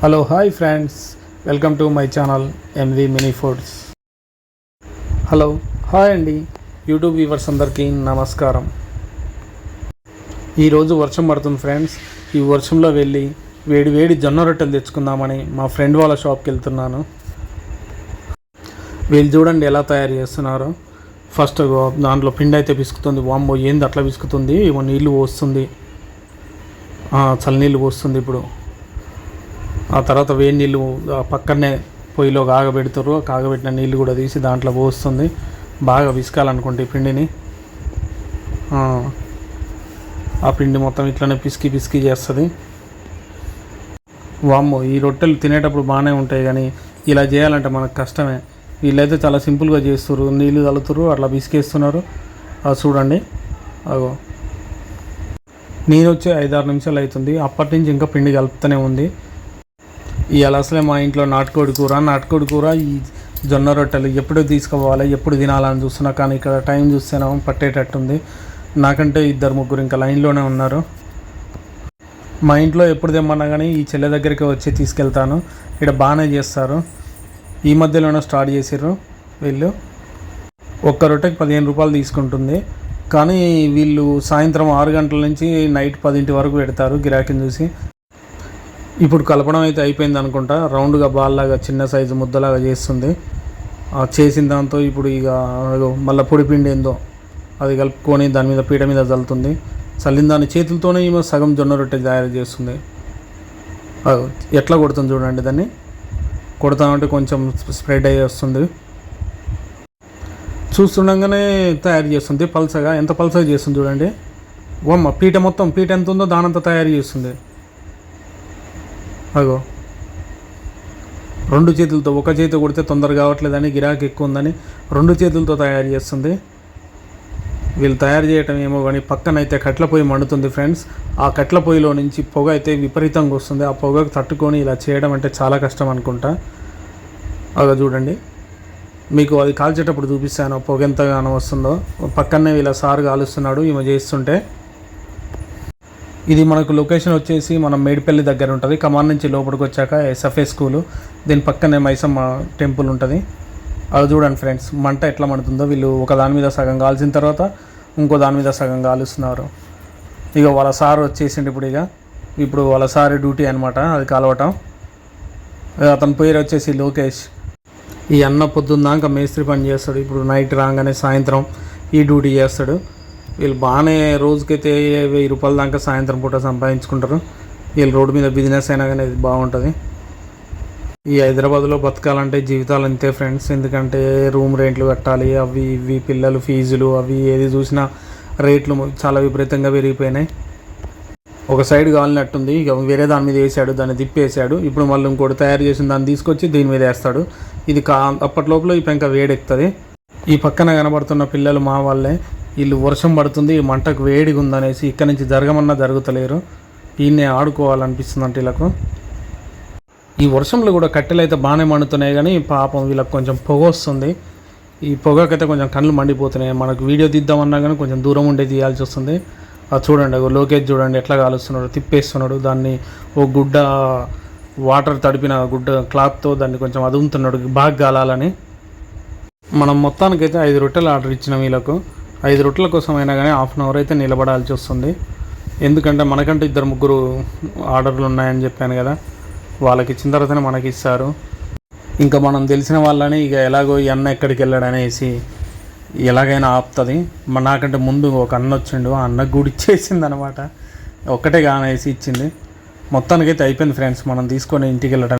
Hello hi friends, welcome to my channel MV mini foods. Hello hi అండి, YouTube viewers అందరికీ నమస్కారం. ఈరోజు వర్షం పడుతుంది ఫ్రెండ్స్. ఈ వర్షంలో వెళ్ళి వేడి వేడి జొన్న రొట్టెలు తెచ్చుకుందామని మా ఫ్రెండ్ వాళ్ళ షాప్కి వెళ్తున్నాను. వీళ్ళు చూడండి ఎలా తయారు చేస్తున్నారో. ఫస్ట్ దాంట్లో పిండి అయితే పిసుకుతుంది. వామ్మో ఏంది అట్లా పిసుకుతుంది, ఏమో నీళ్ళు పోస్తుంది, చల్లనీళ్ళు పోస్తుంది. ఇప్పుడు ఆ తర్వాత వేడి నీళ్ళు పక్కనే పొయ్యిలో కాగబెడతారు. కాగబెట్టిన నీళ్ళు కూడా తీసి దాంట్లో పోస్తుంది. బాగా పిసకాలనుకుంటే ఈ పిండిని, ఆ పిండి మొత్తం ఇట్లనే పిసికి పిసికి చేస్తుంది. వామ్మో ఈ రొట్టెలు తినేటప్పుడు బాగానే ఉంటాయి, కానీ ఇలా చేయాలంటే మనకు కష్టమే. వీళ్ళైతే చాలా సింపుల్గా చేస్తారు. నీళ్ళు కలుతురు, అట్లా పిసికేస్తున్నారు. అది చూడండి. అగో నేను వచ్చి 5-6 నిమిషాలు అవుతుంది. అప్పటి నుంచి ఇంకా పిండి కలుపుతూనే ఉంది. ఇవాళ అసలే మా ఇంట్లో నాటుకోడి కూర, ఈ జొన్న రొట్టెలు ఎప్పుడు తీసుకుపోవాలి, ఎప్పుడు తినాలని చూస్తున్నా. కానీ ఇక్కడ టైం చూస్తేనే పట్టేటట్టుంది. నాకంటే 2-3 ఇంకా లైన్లోనే ఉన్నారు. మా ఇంట్లో ఎప్పుడు తెమ్మన్నా కానీ ఈ చెల్లె దగ్గరికి వచ్చి తీసుకెళ్తాను. ఇక్కడ బాగానే చేస్తారు. ఈ మధ్యలోనే స్టార్ట్ చేసారు వీళ్ళు. ఒక్క రొట్టెకి 15 రూపాయలు తీసుకుంటుంది. కానీ వీళ్ళు సాయంత్రం 6 గంటల నుంచి నైట్ 10 వరకు పెడతారు గిరాకీని చూసి. ఇప్పుడు కలపడం అయితే అయిపోయింది అనుకుంటా. రౌండ్గా బాల్ లాగా చిన్న సైజు ముద్దలాగా చేస్తుంది. చేసిన దాంతో ఇప్పుడు ఇక మళ్ళీ పొడి పిండి ఏందో అది కలుపుకొని దాని మీద పీట మీద చల్లుతుంది. చల్లిన దాని చేతులతోనే ఈమె సగం జొన్న రొట్టె తయారు చేస్తుంది. ఎట్లా కొడుతుంది చూడండి. దాన్ని కొడతామంటే కొంచెం స్ప్రెడ్ అయ్యి వస్తుంది. చూస్తుండగానే తయారు చేస్తుంది పల్సగా. ఎంత పల్సగా చేస్తుంది చూడండి. ఓమ్మ పీట మొత్తం పీట ఎంత ఉందో దానంతా తయారు చేస్తుంది. అగో 2 చేతులతో, ఒక చేతి కొడితే తొందర కావట్లేదని, గిరాకీ ఎక్కువ ఉందని 2 చేతులతో తయారు చేస్తుంది. వీళ్ళు తయారు చేయటం ఏమో కానీ పక్కనైతే కట్ల పొయ్యి మండుతుంది ఫ్రెండ్స్. ఆ కట్ల పొయ్యిలో నుంచి పొగ అయితే విపరీతంగా వస్తుంది. ఆ పొగకు తట్టుకొని ఇలా చేయడం అంటే చాలా కష్టం అనుకుంటా. అగో చూడండి, మీకు అది కాల్చేటప్పుడు చూపిస్తాను పొగ ఎంతగానో వస్తుందో. పక్కనే వీళ్ళ సారు కాలుస్తున్నాడు ఈమె చేస్తుంటే. ఇది మనకు లొకేషన్ వచ్చేసి మనం మేడిపల్లి దగ్గర ఉంటుంది. కమాన్ నుంచి లోపలికి వచ్చాక ఎస్ఎఫ్ఏ స్కూలు, దీని పక్కనే మైసమ్మ టెంపుల్ ఉంటుంది. అది చూడండి ఫ్రెండ్స్, మంట ఎట్లా మండుతుందో. వీళ్ళు ఒక దాని మీద సగం కాల్చిన తర్వాత ఇంకో దాని మీద సగం కాలుస్తున్నారు. ఇక వాళ్ళ సార్ వచ్చేసిండు ఇప్పుడు వాళ్ళ సార్ డ్యూటీ అనమాట అది కాలవటం. అతని పేరు వచ్చేసి లోకేష్. ఈ అన్న పొద్దున్నాక మేస్త్రి పని చేస్తాడు. ఇప్పుడు నైట్ రాగానే సాయంత్రం ఈ డ్యూటీ చేస్తాడు. వీళ్ళు బాగానే రోజుకైతే 1000 రూపాయల దాకా సాయంత్రం పూట సంపాదించుకుంటారు. వీళ్ళు రోడ్డు మీద బిజినెస్ అయినా కానీ ఇది బాగుంటుంది. ఈ హైదరాబాద్లో బతకాలంటే జీవితాలు అంతే ఫ్రెండ్స్. ఎందుకంటే రూమ్ రెంట్లు కట్టాలి, అవి ఇవి పిల్లలు ఫీజులు, అవి ఏది చూసినా రేట్లు చాలా విపరీతంగా పెరిగిపోయినాయి. ఒక సైడ్ కాలినట్టుంది, ఇక వేరే దాని మీద వేసాడు, దాన్ని తిప్పేసాడు. ఇప్పుడు మళ్ళీ ఇంకోటి తయారు చేసిన దాన్ని తీసుకొచ్చి దీని మీద వేస్తాడు. ఇది అప్పట్లోపల ఈ పెంక వేడెక్కుతుంది. ఈ పక్కన కనబడుతున్న పిల్లలు మా వాళ్ళే. వీళ్ళు వర్షం పడుతుంది, మంటకు వేడిగా ఉందనేసి ఇక్కడి నుంచి జరగమన్నా జరుగుతలేరు. ఈయన్నే ఆడుకోవాలనిపిస్తుంది అంటే వీళ్ళకు. ఈ వర్షంలో కూడా కట్టెలు అయితే బాగానే మండుతున్నాయి, కానీ పాపం వీళ్ళకి కొంచెం పొగ వస్తుంది. ఈ పొగకైతే కొంచెం కళ్ళు మండిపోతున్నాయి. మనకు వీడియో తీద్దామన్నా కానీ కొంచెం దూరం ఉండే తీయాల్సి వస్తుంది. అది చూడండి, లోకేష్ చూడండి ఎట్లా కాలుస్తున్నాడు, తిప్పేస్తున్నాడు. దాన్ని ఓ గుడ్డ వాటర్ తడిపిన గుడ్డ క్లాత్తో దాన్ని కొంచెం అదుముతున్నాడు బాగా గాలాలని. మనం మొత్తానికైతే 5 రొట్టెలు ఆర్డర్ ఇచ్చినాం వీళ్ళకు. 5 రొట్టెల కోసం అయినా కానీ 1/2 అవర్ అయితే నిలబడాల్సి వస్తుంది. ఎందుకంటే మనకంటే 2-3 ఆర్డర్లు ఉన్నాయని చెప్పాను కదా, వాళ్ళకి ఇచ్చిన తర్వాతనే మనకి ఇస్తారు. ఇంకా మనం తెలిసిన వాళ్ళని ఇక ఎలాగో ఈ అన్న ఎక్కడికి వెళ్ళాడనేసి ఎలాగైనా ఆపుతుంది. నాకంటే ముందు ఒక అన్న వచ్చిండు, ఆ అన్నకు కూడా ఇచ్చేసింది అనమాట. ఒక్కటే కానేసి ఇచ్చింది. మొత్తానికైతే అయిపోయింది ఫ్రెండ్స్. మనం తీసుకొని ఇంటికి వెళ్ళడం